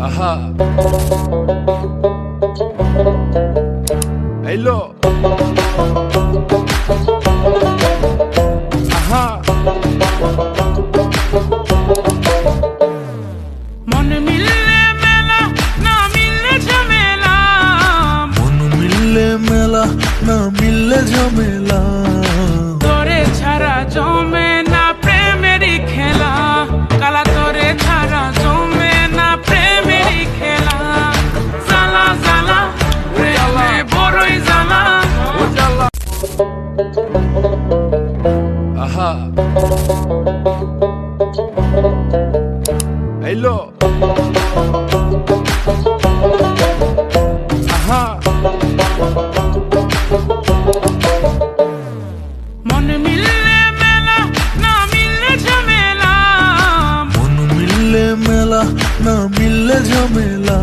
Aha. Hello. Aha. मन मिलले मेला ना मिलले झमेला, मन मिलले मेला ना मिलले झमेला, তোরে ছাড়া জমে না প্রেমেরই খেলা, কালা তোরে ছাড়া জমে না প্রেমেরই খেলা, জ্বালা জ্বালা প্রেমে বড়ই জ্বালা। Aha. Hello. Aha. मन मिलले मेला ना मिलले झमेला, मन मिलले मेला ना मिलले झमेला,